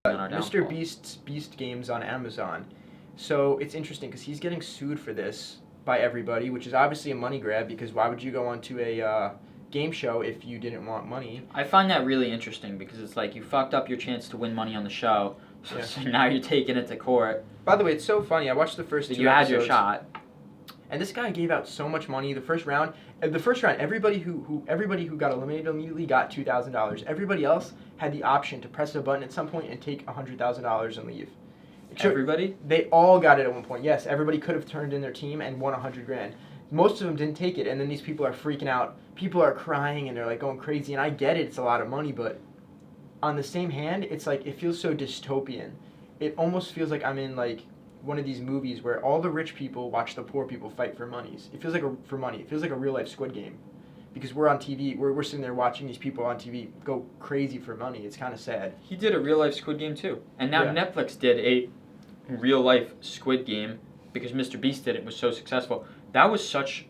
on our Mr. downfall. Beast's Beast Games on Amazon. So it's interesting because he's getting sued for this by everybody, which is obviously a money grab because why would you go onto a game show if you didn't want money? I find that really interesting because it's like you fucked up your chance to win money on the show, so, Yeah. so now you're taking it to court. By the way, it's so funny. I watched the first But two you had episodes, your shot. and this guy gave out so much money the first round. Everybody who got eliminated immediately got $2,000. Everybody else had the option to press a button at some point and take $100,000 and leave. Everybody? They all got it at one point. Yes, everybody could have turned in their team and won $100,000. Most of them didn't take it, and then these people are freaking out. People are crying and they're like going crazy. And I get it; it's a lot of money, but on the same hand, it's like it feels so dystopian. It almost feels like I'm in like one of these movies where all the rich people watch the poor people fight for monies. It feels like for money. It feels like a real life Squid Game, because we're on TV. We're sitting there watching these people on TV go crazy for money. It's kind of sad. He did a real life Squid Game too, and now Yeah. Netflix did a real life Squid Game because Mr. Beast did it. Was so successful. That was such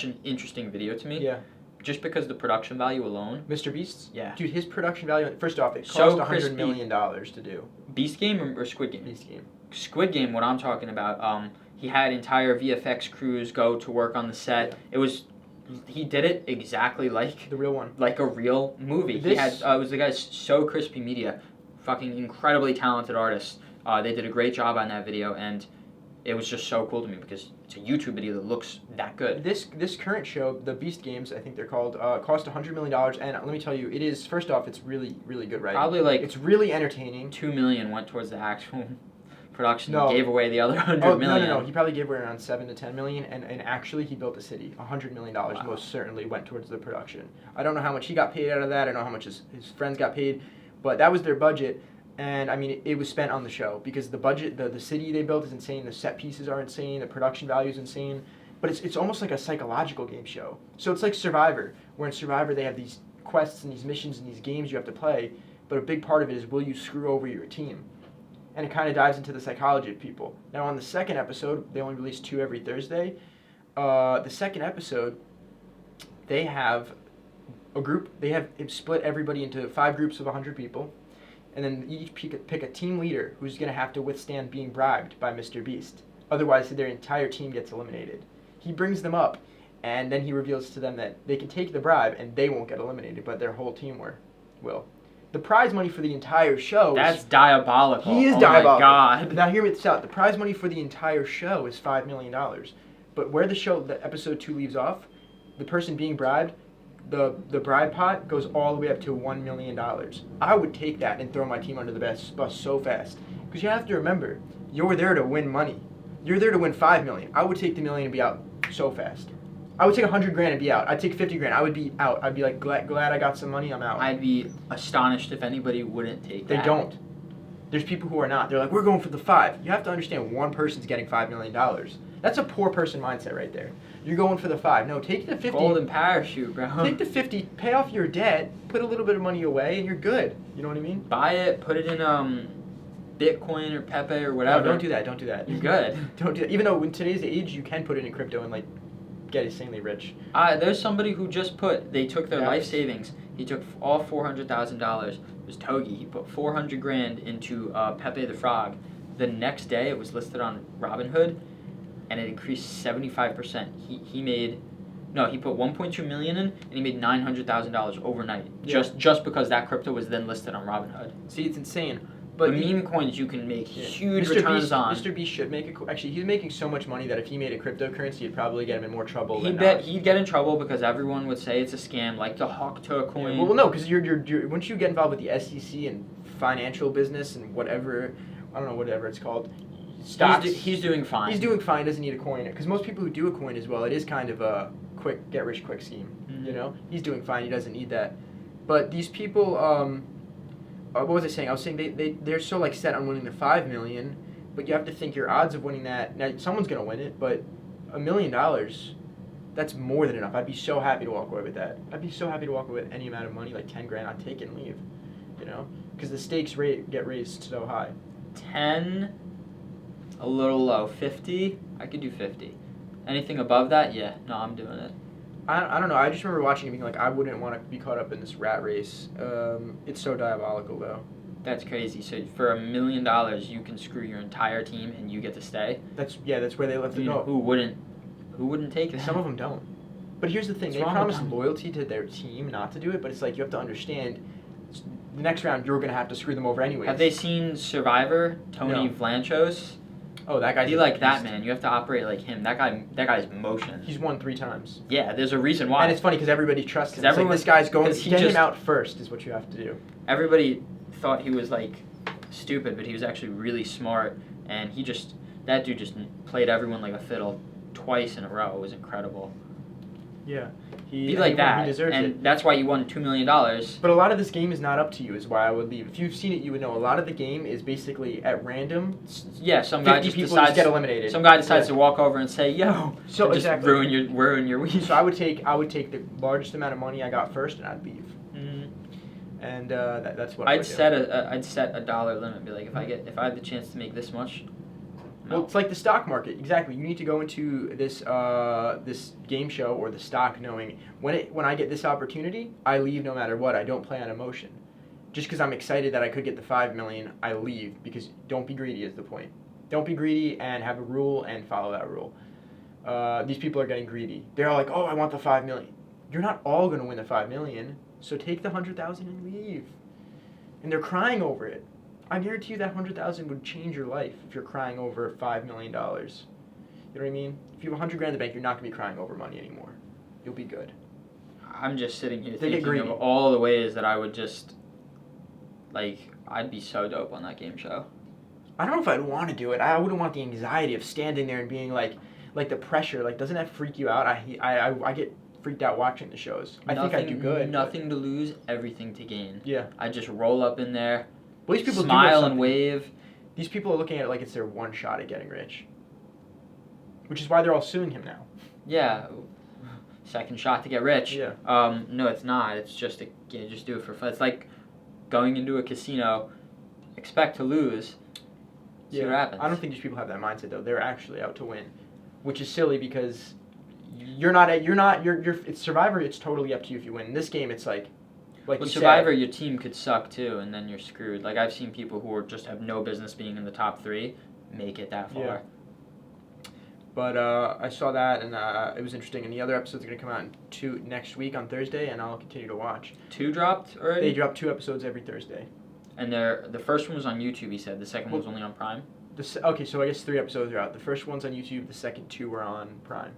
an interesting video to me. Yeah. Just because the production value alone. Mr. Beast's? Yeah. Dude, his production value, first off, it So cost crispy. $100 million to do. Beast Game or Squid Game? Beast Game. Squid Game, what I'm talking about, he had entire VFX crews go to work on the set. Yeah. He did it exactly like The real one. a real movie. He had, it was the guy's So Crispy Media, fucking incredibly talented artists. They did a great job on that video, and it was just so cool to me because it's a YouTube video that looks that good. This current show, the Beast Games, I think they're called, cost $100 million, and let me tell you, it is, first off, it's really, really good writing. Probably like It's really entertaining. $2 million went towards the actual production. No. Gave away the other $100 Oh, million. no. He probably gave away around $7 to $10 million, and actually he built a city. $100 million Wow. most certainly went towards the production. I don't know how much he got paid out of that. I don't know how much his friends got paid, but that was their budget. And I mean, it was spent on the show because the budget, the city they built is insane. The set pieces are insane. The production value is insane. But it's almost like a psychological game show. So it's like Survivor, where in Survivor they have these quests and these missions and these games you have to play. But a big part of it is, will you screw over your team? And it kind of dives into the psychology of people. Now on the second episode, they only release 2 every Thursday. The second episode, they have a group. They've split everybody into 5 groups of 100 people. And then each pick a team leader who's going to have to withstand being bribed by Mr. Beast. Otherwise, their entire team gets eliminated. He brings them up, and then he reveals to them that they can take the bribe and they won't get eliminated, but their whole team will. The prize money for the entire show That's diabolical. He is Oh diabolical. my God. Now hear me out. The prize money for the entire show is $5 million. But where the episode 2 leaves off, the person being bribed, the bribe pot goes all the way up to $1 million. I would take that and throw my team under the bus so fast. Because you have to remember, you're there to win money. You're there to win $5 million. I would take the $1 million and be out so fast. I would take $100,000 and be out. I'd take $50,000. I would be out. I'd be like, glad I got some money. I'm out. I'd be astonished if anybody wouldn't take They that. don't. There's people who are not. They're like, we're going for the 5. You have to understand, one person's getting $5 million. That's a poor person mindset right there. You're going for the 5. No, take the 50. Golden parachute, bro. Take the 50, pay off your debt, put a little bit of money away, and you're good. You know what I mean? Buy it, put it in Bitcoin or Pepe or whatever. No, don't do that. Don't do that. You're good. Don't do that. Even though in today's age, you can put it in crypto and like get insanely rich. There's somebody who just they took their Yeah. life savings. He took all $400,000. It was Togi. He put $400,000 into Pepe the Frog. The next day, it was listed on Robinhood, and it increased 75%. He put 1.2 million in, and he made $900,000 overnight. Yeah. Just because that crypto was then listed on Robinhood. See, it's insane. But But meme coins you can make huge Mr. returns Beast, on. Mr. Beast should make it. Actually, he's making so much money that if he made a cryptocurrency, it'd probably get him in more trouble. He'd get in trouble because everyone would say it's a scam, like the Hawktoa coin. Well, no, because you're once you get involved with the SEC and financial business and whatever, I don't know, whatever it's called, stocks. He's doing fine. He's doing fine. Doesn't need a coin. Because most people who do a coin as well, it is kind of a quick get rich quick scheme. Mhm. You know, he's doing fine. He doesn't need that. But these people, what was I saying? I was saying they're so like set on winning the $5 million, but you have to think your odds of winning that. Now someone's gonna win it, but $1 million, that's more than enough. I'd be so happy to walk away with that. I'd be so happy to walk away with any amount of money, like $10,000. I'd take it and leave. You know, because the stakes get raised so high. 10, a little low. 50, I could do 50. Anything above that, yeah, no, I'm doing it. I don't know. I just remember watching it being like, I wouldn't want to be caught up in this rat race. It's so diabolical, though. That's crazy. So for $1 million, you can screw your entire team and you get to stay. That's where they left it go. Who wouldn't take that? Some of them don't. But here's the thing: What's they wrong promise with them? loyalty to their team not to do it, but it's like you have to understand. The next round, you're gonna have to screw them over anyways. Have they seen Survivor? Tony No. Vlanchos? Oh, that guy's Be a like beast. that, man. You have to operate like him. That guy's motion. He's won 3 times. Yeah, there's a reason why. And it's funny because everybody trusts him. 'Cause It's like, everyone- this guy's going. 'cause he Get him just- out first is what you have to do. Everybody thought he was like stupid, but he was actually really smart, and that dude just played everyone like a fiddle twice in a row. It was incredible. Yeah. Be like that, He deserves and it. that's why you won $2 million. But a lot of this game is not up to you, is why I would leave. If you've seen it, you would know a lot of the game is basically at random. Yeah, some guy 50 just people decides just get eliminated. Some guy decides Yeah. to walk over and say, "Yo," So and just exactly. ruin your week. So I would take the largest amount of money I got first, and I'd leave. Mhm. And that's what I I'd would do. I'd set a dollar limit. Be like, if I had the chance to make this much. No. Well, it's like the stock market. Exactly. You need to go into this this game show or the stock knowing when I get this opportunity, I leave no matter what. I don't play on emotion. Just because I'm excited that I could get the $5 million, I leave because don't be greedy is the point. Don't be greedy and have a rule and follow that rule. These people are getting greedy. They're all like, "Oh, I want the $5 million." You're not all going to win the $5 million, so take the $100,000 and leave. And they're crying over it. I guarantee you that $100,000 would change your life if you're crying over $5 million. You know what I mean? If you have $100,000 in the bank, you're not gonna be crying over money anymore. You'll be good. I'm just sitting here They get thinking of greedy. all the ways that I would just I'd be so dope on that game show. I don't know if I'd want to do it. I wouldn't want the anxiety of standing there and being like the pressure. Like, doesn't that freak you out? I get freaked out watching the shows. I think I'd do good. Nothing to lose, everything to gain. Yeah. I just roll up in there, Well, these people do smile have and something. wave. These people are looking at it like it's their one shot at getting rich. Which is why they're all suing him now. Yeah, second shot to get rich. Yeah. No, it's not. It's just just do it for fun. It's like going into a casino, expect to lose. See what happens. I don't think these people have that mindset though. They're actually out to win, which is silly because it's Survivor. It's totally up to you if you win. In this game, it's like With you Survivor, said, your team could suck too, and then you're screwed. Like I've seen people who just have no business being in the top 3 make it that far. Yeah. But I saw that and it was interesting. And the other episode's gonna come out next week on Thursday, and I'll continue to watch. 2 dropped already. They drop 2 episodes every Thursday. And the first one was on YouTube. He said the second one was only on Prime. Okay, so I guess 3 episodes are out. The first one's on YouTube. The second 2 were on Prime.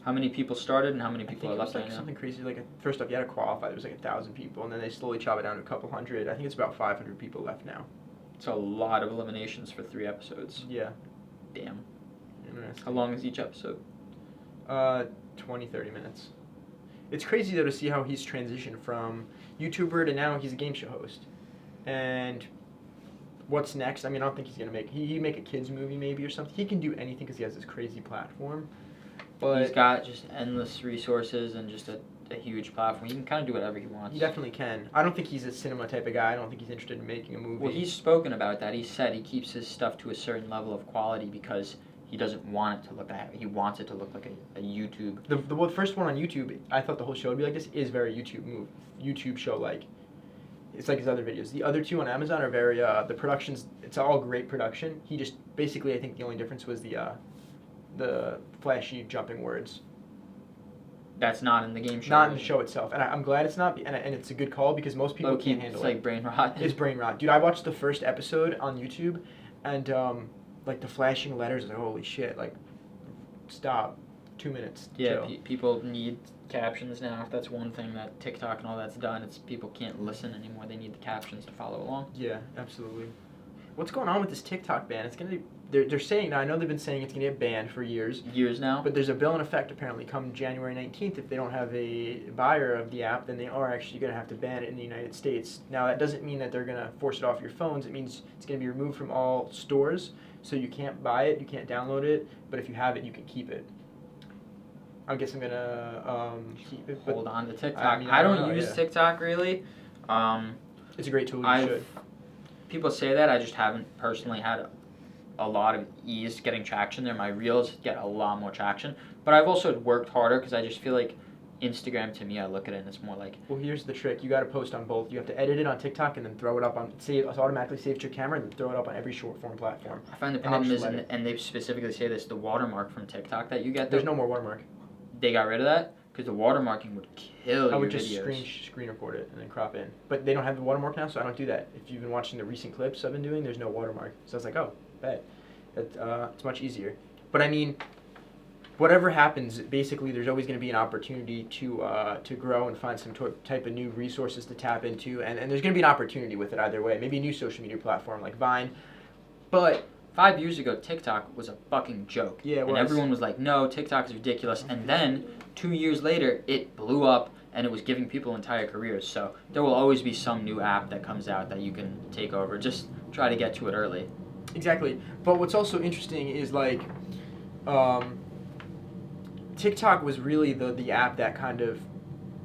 How many people started and how many I people think are it left was right now? something crazy. First off, you had to qualify. There was 1,000 people, and then they slowly chop it down to a couple hundred. I think it's about 500 people left now. It's a lot of eliminations for 3 episodes. Yeah. Damn. Interesting. How long is each episode? 20, 30 minutes. It's crazy though to see how he's transitioned from YouTuber to now he's a game show host. And what's next? I mean, I don't think he's gonna he'd make a kids movie maybe or something. He can do anything because he has this crazy platform. But He's got just endless resources and just a huge platform. He can kind of do whatever he wants. he definitely can. I don't think he's a cinema type of guy. I don't think he's interested in making a movie. Well, he's spoken about that. He said he keeps his stuff to a certain level of quality because he doesn't want it to look like he wants it to look like a YouTube. The first one on YouTube, I thought the whole show would be like this, is very YouTube show like. It's like his other videos. The other 2 on Amazon are very the productions. It's all great production. He just basically, I think the only difference was the flashy jumping words. That's not in the game show. Not in the show itself, and I'm glad it's not. And it's a good call because most people Low-key, can't handle it's it. like brain rot. It's brain rot, dude. I watched the first episode on YouTube, and the flashing letters. Like, holy shit! Like, stop. 2 minutes. Yeah, chill. people need captions now. That's one thing that TikTok and all that's done. It's people can't listen anymore. They need the captions to follow along. Yeah, absolutely. What's going on with this TikTok ban? It's gonna be. They're saying now. I know they've been saying it's gonna get banned for years. Years now. But there's a bill in effect apparently come January 19th. If they don't have a buyer of the app, then they are actually going to have to ban it in the United States. Now, that doesn't mean that they're going to force it off your phones. It means it's going to be removed from all stores, so you can't buy it, you can't download it, but if you have it, you can keep it. I guess I'm going to keep it. But Hold on to TikTok. I mean, I don't know, use yeah. TikTok really. It's a great tool. You should. People say that. I just haven't personally had a lot of ease getting traction there. My reels get a lot more traction, but I've also worked harder because I just feel like Instagram, to me, I look at it and it's more like, Well, here's the trick. You got to post on both. You have to edit it on TikTok and then throw it up on it's automatically saved to your camera and then throw it up on every short form platform. I find the And then problem just is, let and they specifically say this, the watermark from TikTok that you get, There's no more watermark. they got rid of that because the watermarking would kill I your would just videos. screen record it and then crop in. But they don't have the watermark now, so I don't do that. If you've been watching the recent clips I've been doing, there's no watermark. So I was like, oh, bet. It's much easier. But I mean, whatever happens, basically there's always going to be an opportunity to grow and find some type of new resources to tap into. And there's going to be an opportunity with it either way. Maybe a new social media platform like Vine. But 5 years ago, TikTok was a fucking joke. Yeah, it and was. everyone was like, no, TikTok is ridiculous. And then 2 years later, it blew up and it was giving people entire careers. So there will always be some new app that comes out that you can take over. Just try to get to it early. Exactly. But what's also interesting is like TikTok was really the app that kind of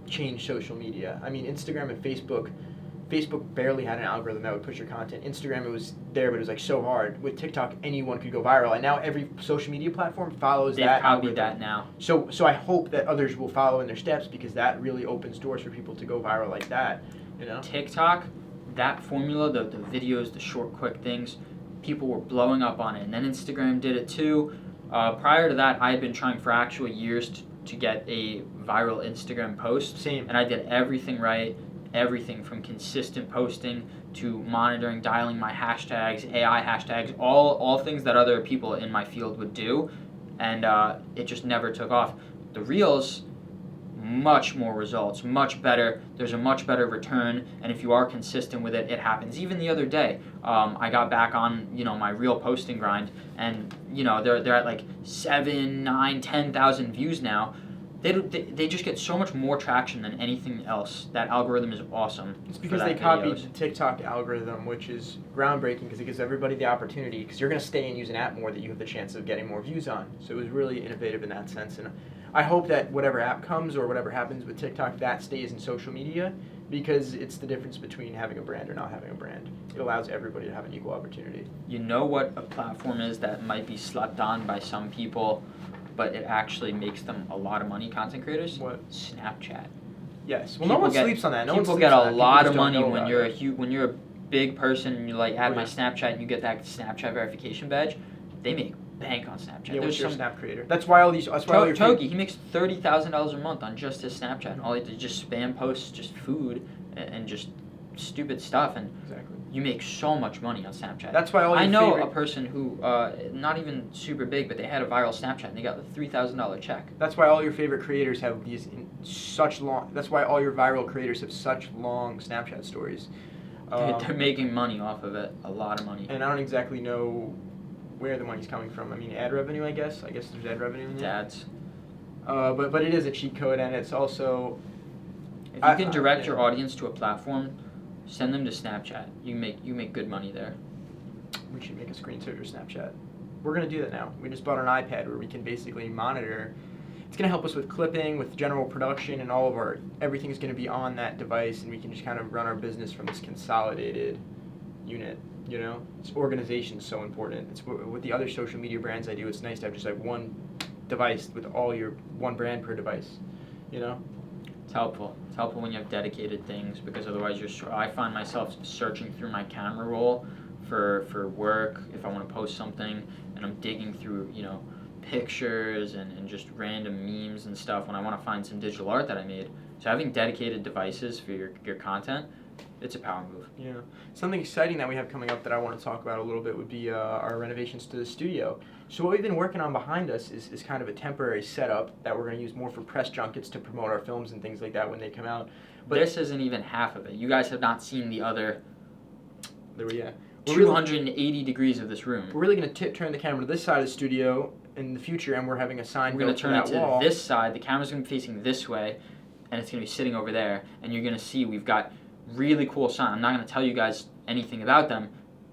changed social media. I mean, Instagram and Facebook barely had an algorithm that would push your content. Instagram, it was there, but it was like so hard. With TikTok, anyone could go viral, and now every social media platform follows They've that copied algorithm. that now. So I hope that others will follow in their steps because that really opens doors for people to go viral like that. You know. TikTok, that formula, the videos, the short, quick things, people were blowing up on it. And then Instagram did it too. Prior to that, I had been trying for actual years to get a viral Instagram post. Same. And I did everything right. Everything from consistent posting to monitoring, dialing my hashtags, AI hashtags, all things that other people in my field would do. And it just never took off. The Reels, much more results, much better. There's a much better return, and if you are consistent with it, it happens. Even the other day, I got back on my reel posting grind, and they're at like 7, 9, 10,000 views now. They just get so much more traction than anything else. That algorithm is awesome. It's because they copied the TikTok algorithm, which is groundbreaking because it gives everybody the opportunity. Because you're going to stay and use an app more that you have the chance of getting more views on. So it was really innovative in that sense. And I hope that whatever app comes or whatever happens with TikTok, that stays in social media because it's the difference between having a brand or not having a brand. It allows everybody to have an equal opportunity. You know what a platform is that might be slept on by some people, but it actually makes them a lot of money, content creators? What? Snapchat. Yes. Well, no one sleeps on that. No one People sleeps get on a that. lot People of just don't money know when about you're it. when you're a big person and you like add Oh, my yeah. Snapchat and you get that Snapchat verification badge. They make bank on Snapchat. Yeah, There's what's your some Snap creator? That's why all these. That's why all your Togi, he makes $30,000 a month on just his Snapchat, and all he did just spam posts, just food and just stupid stuff, and Exactly. you make so much money on Snapchat. That's why all your I know favorite, a person who, not even super big, but they had a viral Snapchat and they got a $3,000 check. That's why all your favorite creators have these such long. That's why all your viral creators have such long Snapchat stories. They're making money off of it, a lot of money. And I don't exactly know where the money's coming from. I mean, ad revenue, I guess. I guess there's ad revenue in there. Dads. But it is a cheat code, and it's also. If you can direct yeah. your audience to a platform, send them to Snapchat. You make good money there. We should make a screensaver Snapchat. We're gonna do that now. We just bought an iPad where we can basically monitor. It's gonna help us with clipping, with general production, and all of our everything's gonna be on that device, and we can just kind of run our business from this consolidated unit. You know, organization is so important. It's with the other social media brands I do. It's nice to have just like one device with all your one brand per device. You know. It's helpful. It's helpful when you have dedicated things because otherwise I find myself searching through my camera roll for work if I want to post something, and I'm digging through pictures and just random memes and stuff when I want to find some digital art that I made. So having dedicated devices for your content, it's a power move. Yeah. Something exciting that we have coming up that I want to talk about a little bit would be our renovations to the studio. So what we've been working on behind us is kind of a temporary setup that we're going to use more for press junkets to promote our films and things like that when they come out. But this isn't even half of it. You guys have not seen the other there we 280 degrees of this room. We're really going to turn the camera to this side of the studio in the future, and we're having a sign We're going built to for turn that it to wall. this side. The camera's going to be facing this way, and it's going to be sitting over there. And you're going to see we've got really cool signs. I'm not going to tell you guys anything about them,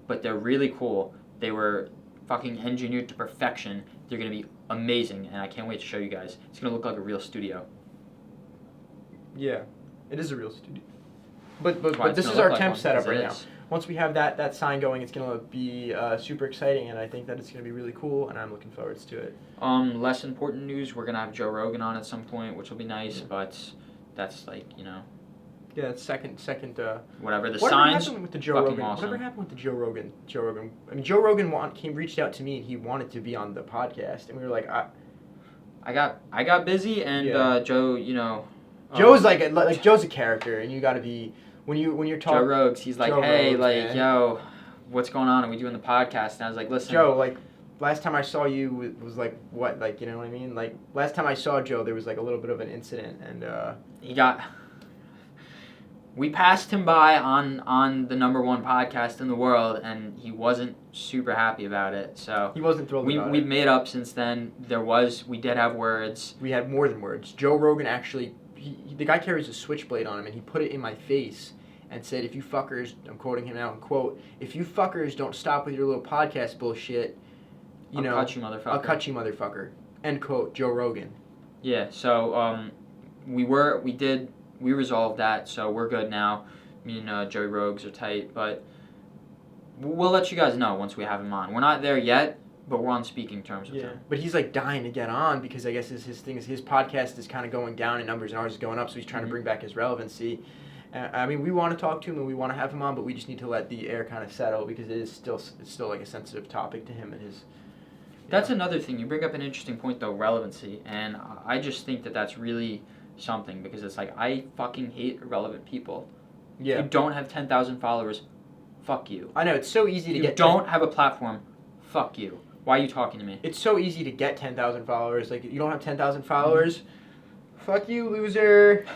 but they're really cool. They were fucking engineered to perfection. They're going to be amazing, and I can't wait to show you guys. It's going to look like a real studio. Yeah, it is a real studio. But Why, this it's is gonna our look like temp one, setup because right it now. is. once we have that sign going, it's gonna be super exciting, and I think that it's gonna be really cool, and I'm looking forward to it. Less important news. We're gonna have Joe Rogan on at some point, which will be nice, but that's like Yeah, it's second. whatever the Whatever signs. happened with the Joe fucking Rogan? awesome. Whatever happened with the Joe Rogan? I mean, Joe Rogan reached out to me, and he wanted to be on the podcast, and we were like, I got busy, and Yeah. Joe, Joe's like Joe's a character, and you got to be when you're talking. Joe Rogues, he's like, Joe hey, Rogues, like, man. yo, what's going on? Are we doing the podcast? And I was like, listen, Joe, like, last time I saw you was like what, like, you know what I mean? Like, last time I saw Joe, there was like a little bit of an incident, and we passed him by on the #1 podcast in the world, and he wasn't super happy about it. So he wasn't thrilled about it. We've made up since then. We did have words. We had more than words. Joe Rogan actually, the guy carries a switchblade on him, and he put it in my face and said, if you fuckers, I'm quoting him now, quote, if you fuckers don't stop with your little podcast bullshit, I'll cut you, motherfucker. I'll cut you, motherfucker. End quote, Joe Rogan. Yeah, so we resolved that, so we're good now. Me and Joey Rogues are tight, but we'll let you guys know once we have him on. We're not there yet, but we're on speaking terms with him. But he's like dying to get on because I guess his thing is his podcast is kind of going down in numbers and ours is going up, so he's trying to bring back his relevancy. I mean, we want to talk to him and we want to have him on, but we just need to let the air kind of settle because it's still like a sensitive topic to him and his. That's another thing. You bring up an interesting point though, relevancy, and I just think that that's really something because it's like I fucking hate irrelevant people. Yeah. If you don't have 10,000 followers, fuck you. I know it's so easy to if get. You don't have a platform, fuck you. Why are you talking to me? It's so easy to get 10,000 followers. Like, you don't have 10,000 followers. Fuck you, loser.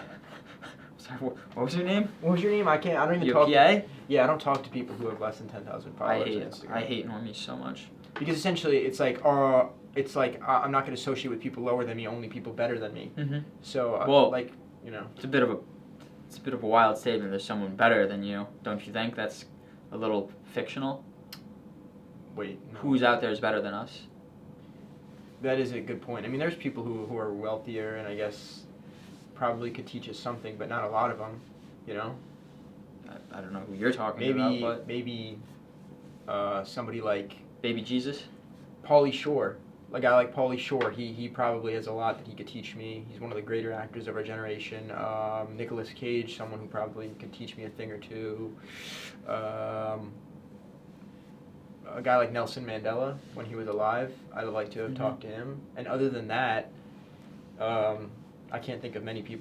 Sorry, what was your name? What was your name? I don't even You talk. PA? Yeah, I don't talk to people who have less than 10,000 followers on Instagram. I hate normies so much. Because essentially, it's like I'm not going to associate with people lower than me, only people better than me. Mm-hmm. So, well, like, you know, it's a bit of a wild statement. There's someone better than you, don't you think? That's a little fictional. Wait, no. Who's out there is better than us? That is a good point. I mean, there's people who are wealthier and I guess probably could teach us something, but not a lot of them, you know? I don't know who you're talking about, but... Maybe somebody like... Baby Jesus? Pauly Shore. A guy like Pauly Shore, he probably has a lot that he could teach me. He's one of the greater actors of our generation. Nicolas Cage, someone who probably could teach me a thing or two. A guy like Nelson Mandela, when he was alive, I'd like to have talked to him. And other than that, I can't think of many